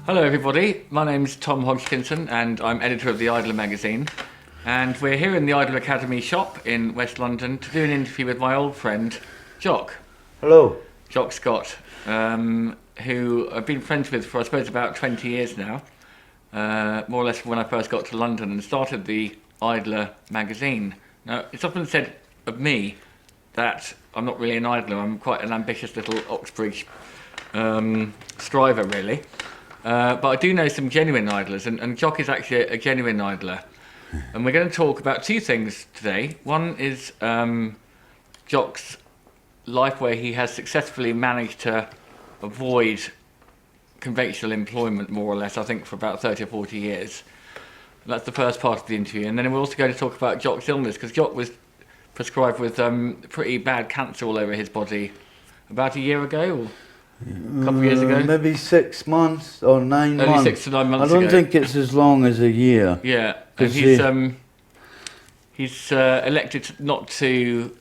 Hello everybody, my name's Tom Hodgkinson and I'm editor of the Idler magazine, and we're here in the Idler Academy shop in West London to do an interview with my old friend Jock. Hello. Jock Scot, who I've been friends with for I suppose about 20 years now, more or less from when I first got to London and started the Idler magazine. Now it's often said of me that I'm not really an idler, I'm quite an ambitious little Oxbridge striver really. But I do know some genuine idlers, and Jock is actually a genuine idler. And we're going to talk about two things today. One is Jock's life, where he has successfully managed to avoid conventional employment, more or less, I think, for about 30 or 40 years. That's the first part of the interview. And then we're also going to talk about Jock's illness, because Jock was prescribed with pretty bad cancer all over his body about a year ago, or a couple of years ago? Maybe 6 months or 9 months. Only 6 to 9 months ago. I don't think it's as long as a year. Yeah, and he's elected not to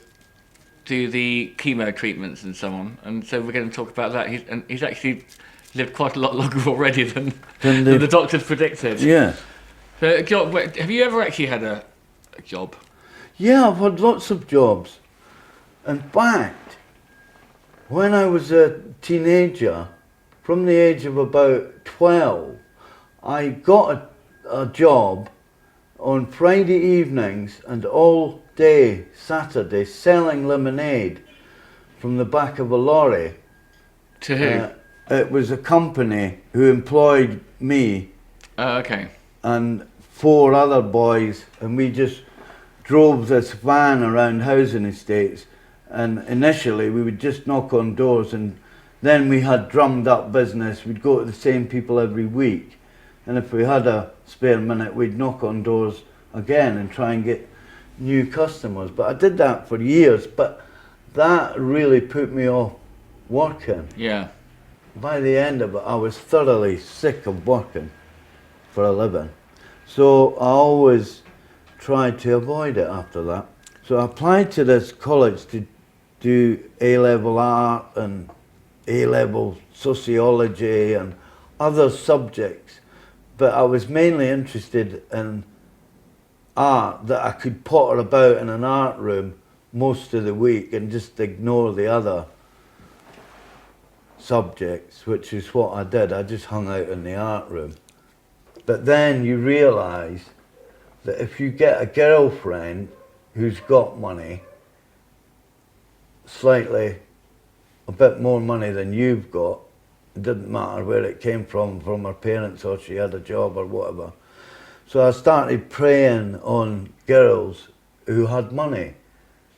do the chemo treatments and so on, and so we're going to talk about that. He's actually lived quite a lot longer already than the doctors predicted. Yeah. So, Jock, have you ever actually had a job? Yeah, I've had lots of jobs. In fact, when I was a teenager, from the age of about 12, I got a job on Friday evenings and all day Saturday selling lemonade from the back of a lorry. To who? It was a company who employed me. Okay. And 4 other boys, and we just drove this van around housing estates. And initially we would just knock on doors, and then we had drummed up business. We'd go to the same people every week, and if we had a spare minute we'd knock on doors again and try and get new customers. But I did that for years, but that really put me off working. Yeah. By the end of it I was thoroughly sick of working for a living, so I always tried to avoid it after that. So I applied to this college to do A-level art and A-level sociology and other subjects, but I was mainly interested in art, that I could potter about in an art room most of the week and just ignore the other subjects, which is what I did. I just hung out in the art room. But then you realise that if you get a girlfriend who's got money, slightly a bit more money than you've got, it didn't matter where it came from her parents or she had a job or whatever. So I started preying on girls who had money,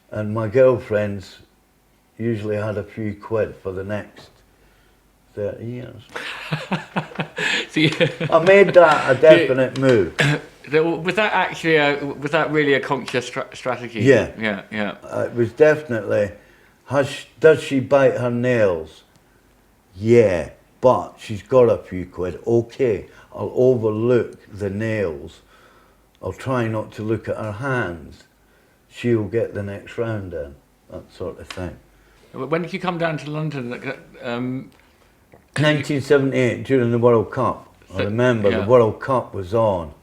and my girlfriends usually had a few quid for the next 30 years. I made that a definite move. Was that really a conscious strategy? Yeah. It was definitely, does she bite her nails? Yeah, but she's got a few quid. Okay, I'll overlook the nails. I'll try not to look at her hands. She'll get the next round in, that sort of thing. When did you come down to London? 1978, during the World Cup. I remember the World Cup was on,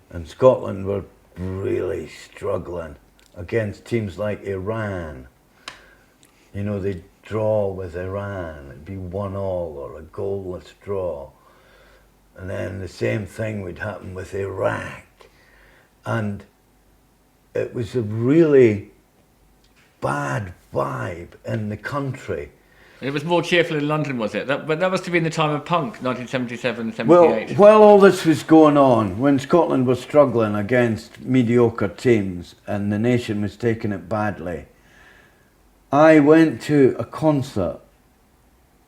and Scotland were really struggling against teams like Iran. You know, they'd draw with Iran, it'd be 1-1 or a goalless draw. And then the same thing would happen with Iraq. And it was a really bad vibe in the country. It was more cheerful in London, was it? But that must have been the time of punk, 1977, 78. Well, while all this was going on, when Scotland was struggling against mediocre teams and the nation was taking it badly, I went to a concert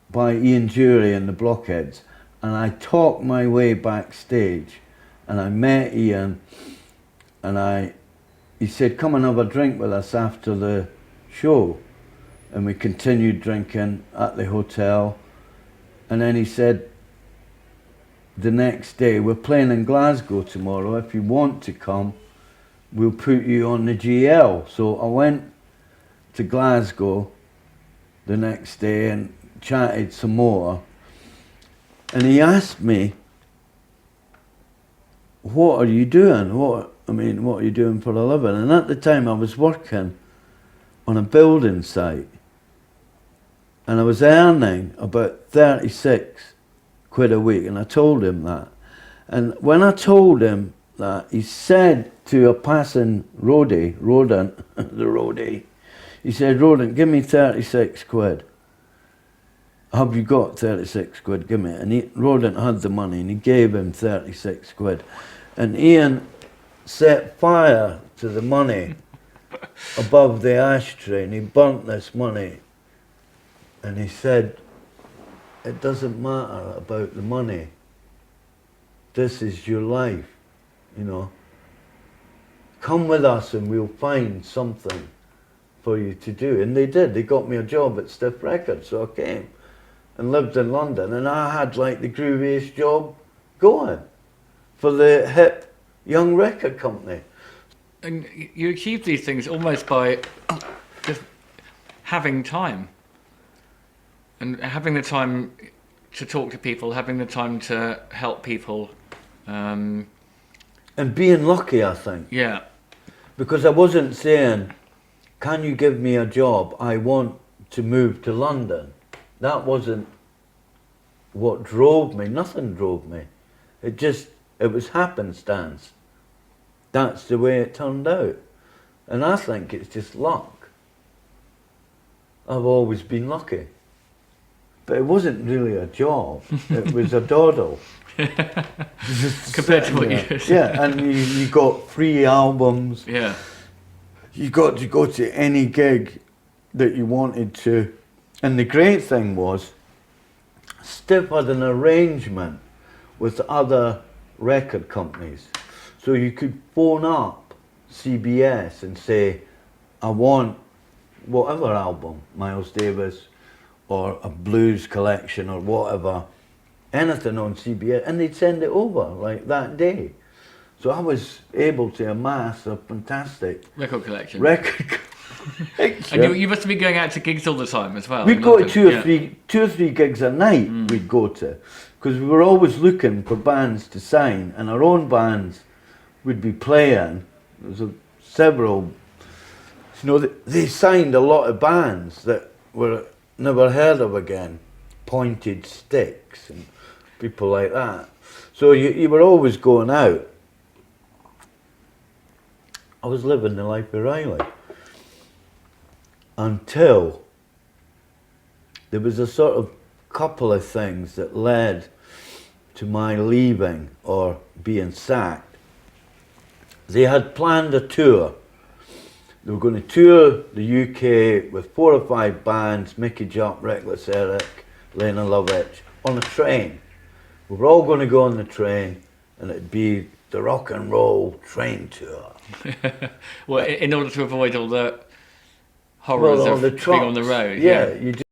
by Ian Dury and the Blockheads, and I talked my way backstage, and I met Ian, and he said, come and have a drink with us after the show. And we continued drinking at the hotel. And then he said, the next day, we're playing in Glasgow tomorrow. If you want to come, we'll put you on the GL. So I went to Glasgow the next day and chatted some more, and he asked me, what are you doing? What are you doing for a living? And at the time I was working on a building site, and I was earning about 36 quid a week, and I told him that. And when I told him that, he said to a passing rodent, the roadie, he said, "Rodent, give me 36 quid. Have you got 36 quid? Give me it." And Rodent had the money, and he gave him 36 quid. And Ian set fire to the money above the ashtray, and he burnt this money. And he said, "It doesn't matter about the money. This is your life, you know. Come with us and we'll find something for you to do." And they did. They got me a job at Stiff Records, so I came and lived in London, and I had like the grooviest job going for the hip young record company. And you achieve these things almost by just having time. And having the time to talk to people, having the time to help people. And being lucky, I think. Yeah. Because I wasn't saying, "Can you give me a job? I want to move to London." That wasn't what drove me. Nothing drove me. It was happenstance. That's the way it turned out. And I think it's just luck. I've always been lucky. But it wasn't really a job. It was a dawdle. Compared to what you... Yeah, and you got free albums. Yeah. You got to go to any gig that you wanted to. And the great thing was, Stiff had an arrangement with other record companies. So you could phone up CBS and say, "I want whatever album, Miles Davis, or a blues collection or whatever, anything on CBS," and they'd send it over like that day. So I was able to amass a fantastic record collection. And you must have been going out to gigs all the time as well. We'd go to two or three gigs a night. We'd go to, because we were always looking for bands to sign, and our own bands would be playing. There was several. You know, they signed a lot of bands that were never heard of again, Pointed Sticks and people like that. So you were always going out. I was living the life of Riley until there was a sort of couple of things that led to my leaving or being sacked. They had planned a tour. They were going to tour the UK with 4 or 5 bands, Mickey Jupp, Reckless Eric, Lena Lovitch, on a train. We were all going to go on the train, and it'd be the rock and roll train tour. Well, in order to avoid all the horrors of being on the road. Yeah, you